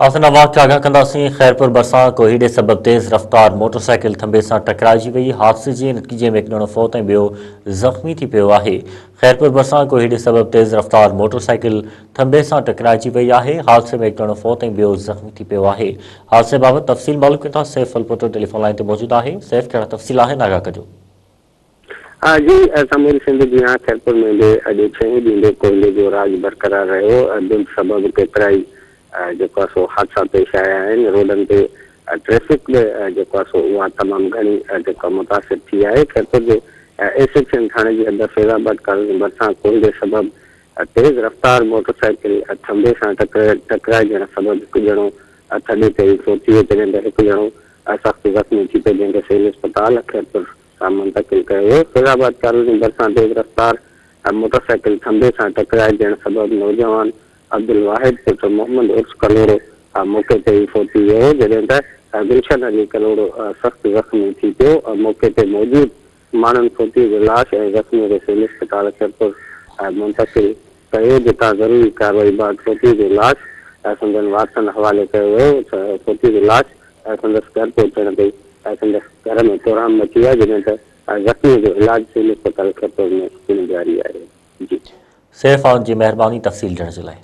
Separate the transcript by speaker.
Speaker 1: आसनाबाद आगाह कंदासीं। खैरपुर बरसां कोहीड़े सबब तेज़ रफ़्तार मोटरसाइकिल थंबे सां टकराइजी वई। हादसे जे नतीजे में हिकु ॼणो फ़ौत ऐं ॿियो ज़ख़्मी थी पियो आहे। खैरपुर बरसां कोहीड़े सबब तेज़ रफ़्तार मोटरसाइकिल थंबे सां टकराइजी वई आहे। हादसे में हिकु ॼणो फ़ौत ऐं ॿियो ज़ख़्मी थी पियो आहे। हादसे बाबति तफ़सील मालूम कयूं था। सैफ अलपुत्र टेलीफोन लाइन ते मौजूदु आहे। सैफ, कहिड़ा तफ़सील आहिनि, आगाह कजो।
Speaker 2: जी सामूरी सिंध जी हाँ खैरपुर में भी अॼु छहें ॾींहं कोयले जो राज बरक़रार रहियो। बिन सबब केतिराई जेको आहे सो हादसा पेश आया आहिनि। रोडनि ते ट्रैफिक बि जेको आहे सो उहा तमामु घणी जेका मुतासिर थी आहे। खैरपुर जे एसएचएम थाणे जी हद फैज़ाबाद कॉलोनी भरिसां कोयले सबब तेज़ रफ़्तार मोटरसाइकिल थंबे सां टकराइजण सबब हिकु ॼणो थॾे ते फौत थी वियो, तंहिं हिकु ॼणो सख़्तु ज़ख़्मी थी पियो, जंहिंखे सिविल अस्पताल खैरपुर सां मुंतक़िल कयो वियो। फैज़ाबाद कॉलोनी भरिसां तेज़ रफ़्तार मोटरसाइकिल थंबे सां टकराइजण सबब नौजवान अब्दुल वाहिद पुत्र मोहम्मद उर्स कलोड़ो मौके ते ई फौत थी वियो, जॾहिं त गुलशन अली कलोड़ो सख़्तु ज़ख़्मी थी पियो। मौके ते मौजूदु माण्हुनि फौतीअ जो लाश ऐं ज़ख़्मी खे सिविल अस्पताल खैरपुर मुंतक़िल कयो, जितां ज़रूरी कार्रवाई बाद फौतीअ जो लाश संदन वारसनि हवाले कयो वियो। फौतीअ जो लाश संदसि घर पहुचण ते संदसि घर में तोड़ाम मची विया, जॾहिं त ज़ख़्मी जो इलाज सिविल अस्पताल खैरपुर में जारी आहे। जी
Speaker 1: सैफ, जी महिरबानी तफ़सील ॾियण जे लाइ।